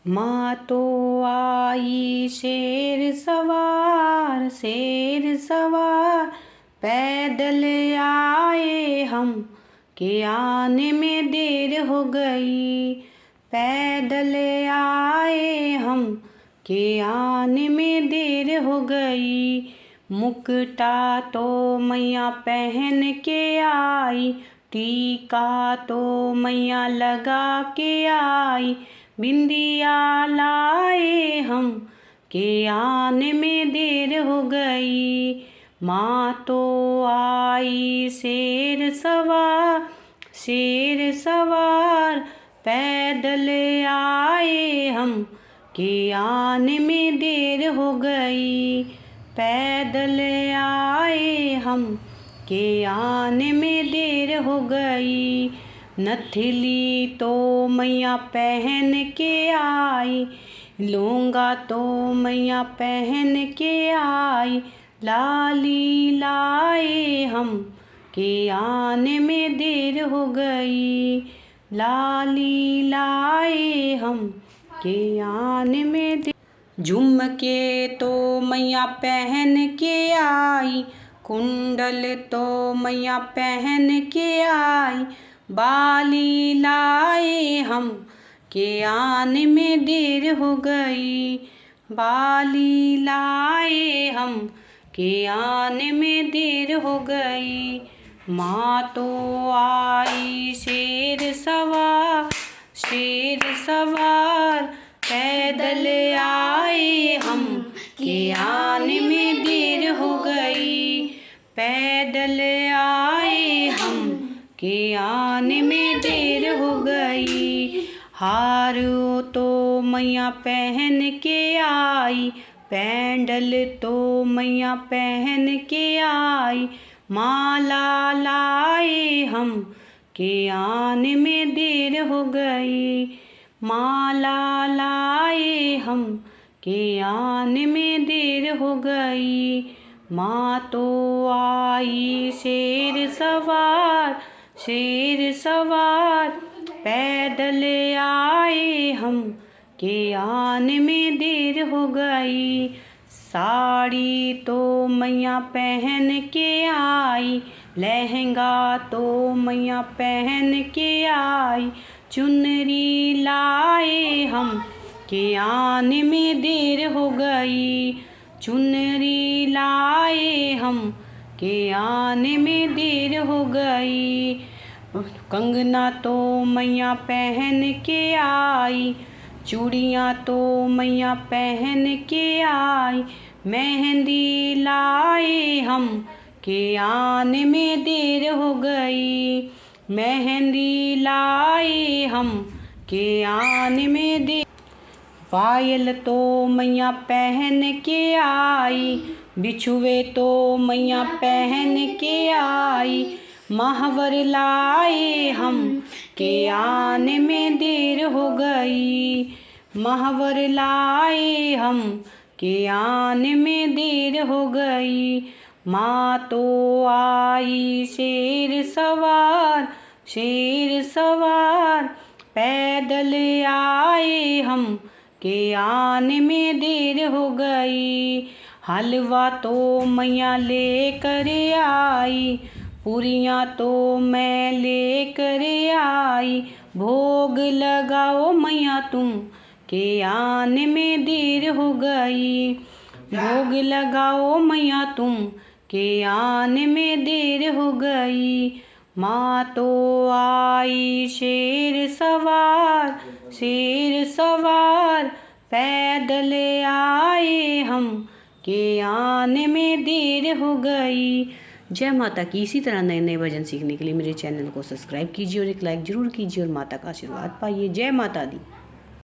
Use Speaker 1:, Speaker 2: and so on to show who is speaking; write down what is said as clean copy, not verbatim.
Speaker 1: माँ तो आई शेर सवार पैदल आए हम के आने में देर हो गई। पैदल आए हम के आने में देर हो गई। मुकुटा तो मैया पहन के आई, टीका तो मैया लगा के आई। बिंदिया लाए हम के आने में देर हो गई। माँ तो आई शेर सवार पैदल आए हम के आने में देर हो गई। पैदल आए हम के आने में देर हो गई। नथली तो मैया पहन के आई, लूँगा तो मैया पहन के आई। लाली लाए हम के आने में देर हो गई। लाली लाए हम के आने में देर। झुमके तो मैया पहन के आई, कुंडल तो मैया पहन के आई। बाली लाए हम के आने में देर हो गई। बाली लाए हम के आने में देर हो गई। माँ तो आई शेर सवार पैदल आए हम के आने में देर हो गई। पैदल आए हम के आने में देर हो गई। हार तो मैया पहन के आई, पैंडल तो मैया पहन के आई। माला लाए हम के आने में देर हो गई। माला लाए हम के आने में देर हो गई। माँ तो आई शेर सवार पैदल आए हम के आने में देर हो गई। साड़ी तो मैया पहन के आई, लहंगा तो मैया पहन के आई। चुनरी लाए हम के आने में देर हो गई। चुनरी लाए हम के आने में देर हो गई। कंगना तो मैया पहन के आई, चूड़ियाँ तो मैया पहन के आई। मेहंदी लाए हम के आने में देर हो गई। मेहंदी लाए हम के आने में देर। पायल तो मैया पहन के आई, बिछुए तो मैया पहन के आई। महावर लाए हम के आने में देर हो गई। महावर लाए हम के आने में देर हो गई। माँ तो आई शेर सवार पैदल आए हम के आने में देर हो गई। हलवा तो मैया लेकर आई, पूरियाँ तो मैं लेकर आई। भोग लगाओ मैया तुम के आने में देर हो गई। भोग लगाओ मैया तुम के आने में देर हो गई। माँ तो आई शेर सवार पैदल आए हम के आने में देर हो गई। जय माता की। इसी तरह नए नए भजन सीखने के लिए मेरे चैनल को सब्सक्राइब कीजिए और एक लाइक ज़रूर कीजिए और माता का आशीर्वाद पाइए। जय माता दी।